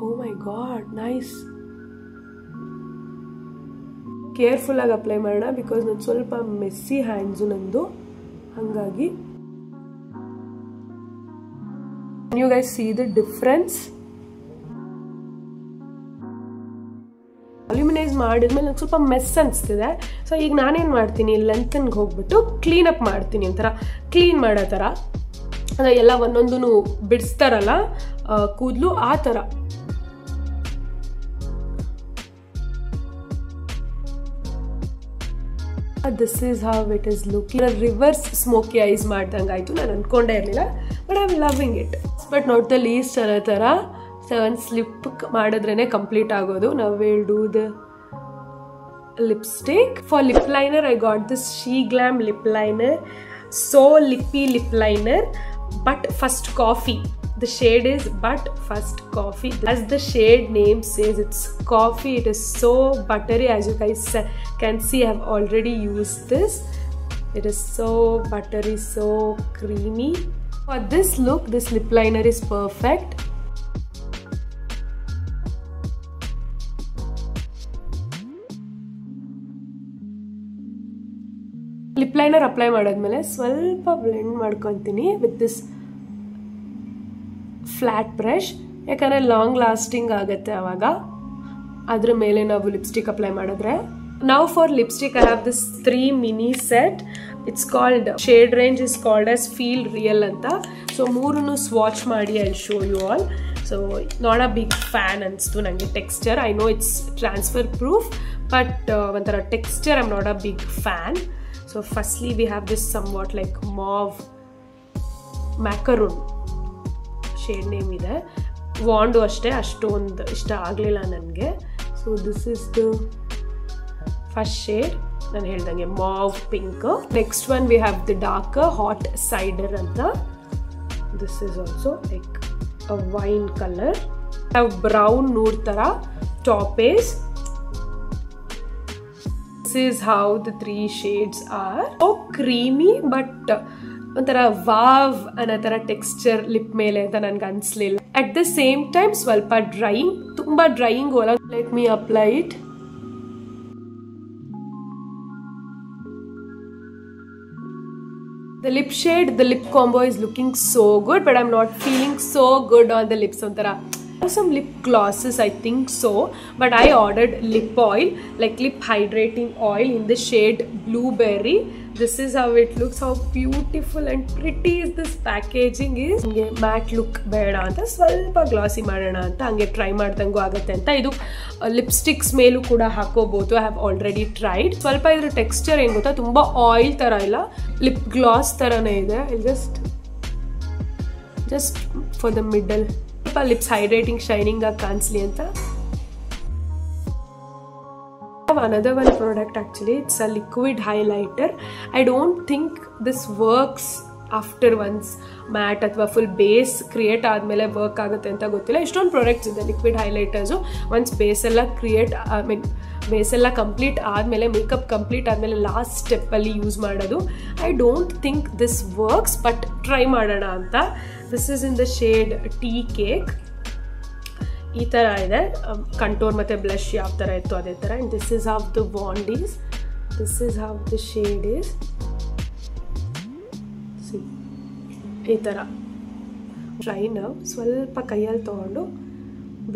Oh my god, nice. Careful ಆಗಿ apply ಮಾಡೋಣ because ನಾನು ಸ್ವಲ್ಪ ಮೆಸ್ಸಿ ಹ್ಯಾಂಡ್ಸು ನಂದು, ಹಾಗಾಗಿ. Can you guys see the difference? ವಾಲ್ಯೂಮಿನೈಸ್ ಮಾಡಿದ್ಮೇಲೆ ನಂಗೆ ಸ್ವಲ್ಪ ಮೆಸ್ ಅನಿಸ್ತಿದೆ. ಸೊ ಈಗ ನಾನೇನು ಮಾಡ್ತೀನಿ, ಲೆಂತ್ನ್ಗೆ ಹೋಗ್ಬಿಟ್ಟು ಕ್ಲೀನ್ ಅಪ್ ಮಾಡ್ತೀನಿ, ಒಂಥರ ಕ್ಲೀನ್ ಮಾಡೋ ಥರ. ಅಂದರೆ ಎಲ್ಲ ಒಂದೊಂದು ಬಿಡಿಸ್ತಾರಲ್ಲ ಕೂದಲು, ಆ ಥರ. This is how it is looking. Reverse smoky eyes ಮಾಡ್ದಂಗೆ ಆಯಿತು. ನಾನು ಅಂದ್ಕೊಂಡೇ ಇರಲಿಲ್ಲ, but I am loving it. But not the least ಅನ್ನೋ ಥರ ಒಂದು ಸ್ಲಿಪ್ ಮಾಡಿದ್ರೇ ಕಂಪ್ಲೀಟ್ ಆಗೋದು. ನಾವು will do the lipstick. For lip liner I got this Sheglam lip liner, so lippy lip liner, but first coffee. The shade is But First Coffee. As the shade name says, it's coffee. It is so buttery. As you guys can see, I have already used this. It is so buttery, so creamy. For this look, this lip liner is perfect. Lip liner apply ಮಾಡಾದ್ಮೇಲೆ ಸ್ವಲ್ಪ blend ಮಾಡ್ಕೊತೀನಿ with this flat brush, ಯಾಕಂದರೆ long lasting ಆಗುತ್ತೆ ಅವಾಗ ಅದ್ರ ಮೇಲೆ ನಾವು lipstick apply ಮಾಡಿದ್ರೆ. Now for lipstick I have this 3 mini set. It's called, shade range is called as Feel Real anta. So moorunu swatch ಮಾಡಿ I'll show you all. So not a big fan anstu nange texture. I know it's transfer proof but ಒಂಥರ texture I'm not a big fan. So firstly we have this somewhat like mauve macaroon shade name ಇದೆ. ವಾಂಡು ಅಷ್ಟೇ ಅಷ್ಟೊಂದು ಇಷ್ಟ ಆಗಲಿಲ್ಲ ನನಗೆ. So this is the first shade, ನಾನು ಹೇಳ್ದಂಗೆ mauve pink. Next one we have the dark hot cider ಅಂತ. This is also like a wine colour. Have brown nude ಥರ taupes. This is how the 3 shades are. So creamy but ಒಂಥರ wow ಅನ್ನೋ ಥರ texture lip ಮೇಲೆ ಅಂತ ನನ್ಗೆ ಅನಿಸ್ಲಿಲ್ಲ. At the same time ಸ್ವಲ್ಪ ಡ್ರೈಯಿಂಗ್, ತುಂಬ ಡ್ರೈಯಿಂಗ್ ಅಲ್ಲ. Let me apply it. The lip shade, the lip combo is looking so good, but I'm not feeling so good on the lips. Ontara some lip glosses, I think so, but I ordered lip oil, like lip hydrating oil in the shade Blueberry. This is how it looks. How beautiful and pretty is this packaging is. Nge matte look beda anta ಸ್ವಲ್ಪ ಗ್ಲಾಸಿ ಮಾಡೋಣ ಅಂತ ಹಂಗೆ try ಮಾಡ್ದಂಗೂ ಆಗುತ್ತೆ ಅಂತ. ಇದು lipsticks ಮೇಲೂ ಕೂಡ ಹಾಕೋಬಹುದು. I have already tried. ಸ್ವಲ್ಪ ಇದ್ರ ಟೆಕ್ಸ್ಚರ್ ಏನು ಗೊತ್ತಾ, ತುಂಬ ಆಯಿಲ್ ಥರ ಇಲ್ಲ, ಲಿಪ್ ಗ್ಲಾಸ್ ಥರನೇ ಇದೆ. ಜಸ್ಟ್ ಫಾರ್ ದ ಮಿಡಲ್ ಸ್ವಲ್ಪ ಲಿಪ್ಸ್ ಹೈಡ್ರೇಟಿಂಗ್ ಶೈನಿಂಗ್ ಆಗಿ ಕಾಣಿಸ್ಲಿ ಅಂತ. Another one product actually, it's a liquid highlighter. I don't think this works after once matte ಅಥವಾ ಫುಲ್ ಬೇಸ್ ಕ್ರಿಯೇಟ್ ಆದಮೇಲೆ ವರ್ಕ್ ಆಗುತ್ತೆ ಅಂತ ಗೊತ್ತಿಲ್ಲ. ಇಷ್ಟೊಂದು ಪ್ರಾಡಕ್ಟ್ಸ್ ಇದೆ ಲಿಕ್ವಿಡ್ ಹೈಲೈಟರ್ಸು. ಒನ್ಸ್ ಬೇಸ್ ಎಲ್ಲ ಬೇಸ್ ಎಲ್ಲ ಕಂಪ್ಲೀಟ್ ಆದಮೇಲೆ, ಮೇಕಪ್ ಕಂಪ್ಲೀಟ್ ಆದಮೇಲೆ ಲಾಸ್ಟ್ ಸ್ಟೆಪ್ಪಲ್ಲಿ ಯೂಸ್ ಮಾಡೋದು. I don't think this works, but try ಮಾಡೋಣ ಅಂತ. This is in the shade tea cake. ಈ ಥರ ಇದೆ ಕಂಟೋರ್ ಮತ್ತು ಬ್ಲಷ್ ಯಾವ ಥರ ಇತ್ತು ಅದೇ ಥರ. And this is how the wand is, this is how the shade is. C ಈ ಥರ ಟ್ರೈನ ಸ್ವಲ್ಪ ಕೈಯಲ್ಲಿ ತೊಗೊಂಡು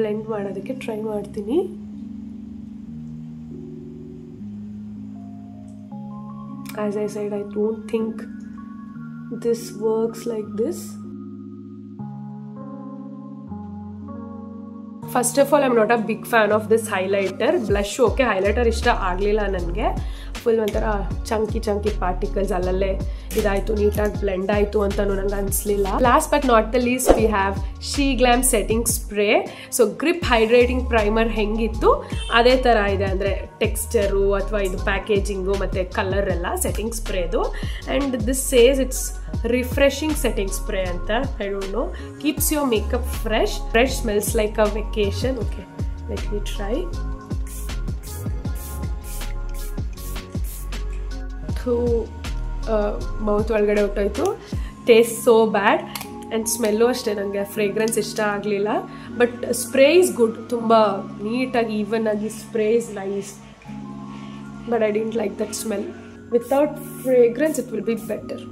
ಬ್ಲೆಂಡ್ ಮಾಡೋದಕ್ಕೆ ಟ್ರೈ ಮಾಡ್ತೀನಿ. As I said, I don't think this works like this. First of all I am not a big fan of this highlighter. Blush okay, highlighter ಇಷ್ಟ ಆಗಲಿಲ್ಲ ನನಗೆ. ಫುಲ್ ಒಂಥರ ಚಂಕಿ ಪಾರ್ಟಿಕಲ್ಸ್ ಅಲ್ಲಲ್ಲೇ ಇದಾಯಿತು, ನೀಟಾಗಿ ಬ್ಲೆಂಡ್ ಆಯಿತು ಅಂತಲೂ ನಂಗೆ ಅನಿಸ್ಲಿಲ್ಲ. Last but not the least we have Sheglam setting spray. So grip hydrating primer ಹೆಂಗಿತ್ತು ಅದೇ ಥರ ಇದೆ, ಅಂದರೆ ಟೆಕ್ಸ್ಚರು ಅಥವಾ ಇದು ಪ್ಯಾಕೇಜಿಂಗು ಮತ್ತು ಕಲರ್ ಎಲ್ಲ ಸೆಟ್ಟಿಂಗ್ ಸ್ಪ್ರೇದು. And this says it's refreshing setting spray ಅಂತ. I don't know, keeps your makeup fresh. Smells like a vacation. Okay, let me try. Mouth ಒಳಗಡೆ ಹೊಟ್ಟೋಯ್ತು. Taste so bad and smell ಅಷ್ಟೇ, ನನಗೆ fragrance ಇಷ್ಟ ಆಗಲಿಲ್ಲ. But spray is good, ತುಂಬ ನೀಟಾಗಿ even ಆಗಿ spray is nice. But I didn't like that smell. Without fragrance it will be better.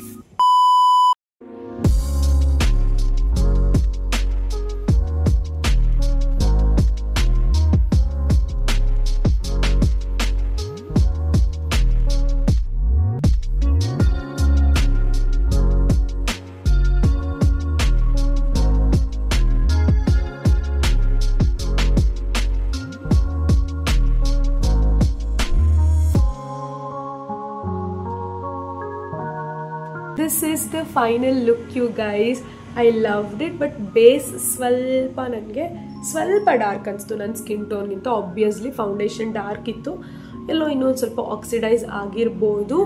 This is the final look you guys. I loved it, but base ಸ್ವಲ್ಪ ನನಗೆ ಸ್ವಲ್ಪ dark ಅನಿಸ್ತು ನನ್ನ skin ಟೋನ್ಗಿಂತ. Obviously foundation dark ಇತ್ತು, ಎಲ್ಲೋ ಇನ್ನೊಂದು ಸ್ವಲ್ಪ ಆಕ್ಸಿಡೈಸ್ ಆಗಿರ್ಬೋದು.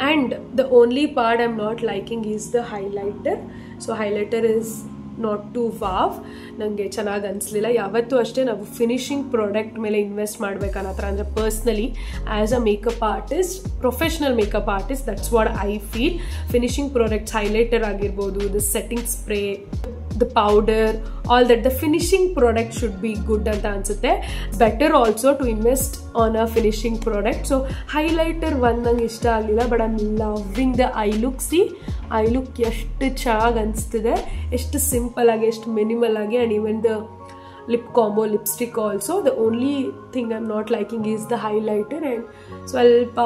And the only part I am not liking is the highlighter. So highlighter is not too wow, ನನಗೆ ಚೆನ್ನಾಗಿ ಅನಿಸ್ಲಿಲ್ಲ. ಯಾವತ್ತೂ ಅಷ್ಟೇ ನಾವು ಫಿನಿಶಿಂಗ್ ಪ್ರಾಡಕ್ಟ್ ಮೇಲೆ ಇನ್ವೆಸ್ಟ್ ಮಾಡಬೇಕನ್ನೋ ಥರ. ಅಂದರೆ personally as a makeup artist, professional makeup artist, that's what I feel. Finishing products, highlighter ಆಗಿರ್ಬೋದು, the setting spray, the powder, all that. The finishing product should be good anta ansutte. Better also to invest on a finishing product. So highlighter one nange ishta agilla, but I'm loving the eye look. See, eye look ಎಷ್ಟು ಚೆನ್ನಾಗಿ ಅನಿಸ್ತಿದೆ, ಎಷ್ಟು simple ಆಗಿ, ಎಷ್ಟು minimal ಆಗಿ. And even the lip combo lipstick also, the only thing I'm not liking is the highlighter and ಸ್ವಲ್ಪ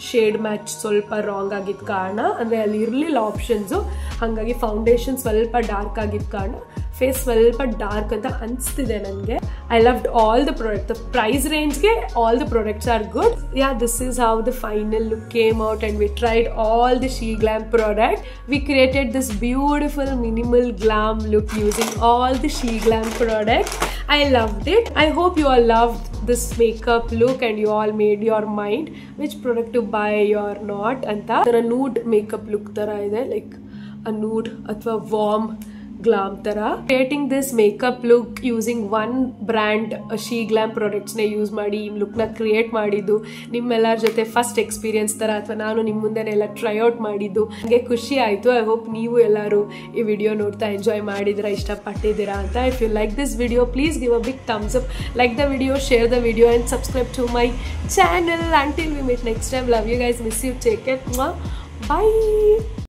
shade match ಸ್ವಲ್ಪ wrong ಆಗಿದ್ದ ಕಾರಣ, ಅಂದರೆ ಅಲ್ಲಿ ಇರಲಿಲ್ಲ ಆಪ್ಷನ್ಸು. ಹಾಗಾಗಿ ಫೌಂಡೇಶನ್ ಸ್ವಲ್ಪ ಡಾರ್ಕ್ ಆಗಿದ್ದ ಕಾರಣ ಫೇಸ್ ಸ್ವಲ್ಪ ಡಾರ್ಕ್ ಅಂತ ಅನಿಸ್ತಿದೆ ನನಗೆ. I loved all the product. The price range ge all the products are good. Yeah, this is how the final look came out, and we tried all the SheGlam product. We created this beautiful minimal glam look using all the SheGlam products. I loved it. I hope you all loved this makeup look and you all made your mind which product to buy or not anta. Tara nude makeup look tara ide, like a nude athwa warm glam tara. Creating this makeup look using one brand SheGlam products ne use ಮಾಡಿ ಈ look ನ create ಮಾಡಿದ್ದು ನಿಮ್ಮೆಲ್ಲರ ಜೊತೆ first experience ತರ, ಅಥವಾ ನಾನು ನಿಮ್ಮ ಮುಂದೆನೆ ಎಲ್ಲ ಟ್ರೈ ಔಟ್ ಮಾಡಿದ್ದು ನನಗೆ ಖುಷಿ ಆಯಿತು. ಐ ಹೋಪ್ ನೀವು ಎಲ್ಲರೂ ಈ ವಿಡಿಯೋ ನೋಡ್ತಾ ಎಂಜಾಯ್ ಮಾಡಿದಿರಾ, ಇಷ್ಟಪಟ್ಟಿದ್ದೀರಾ ಅಂತ. If you like this video, please give a big thumbs up, like the video, share the video and subscribe to my channel. Until we meet next time, love you guys, miss you, take care, bye.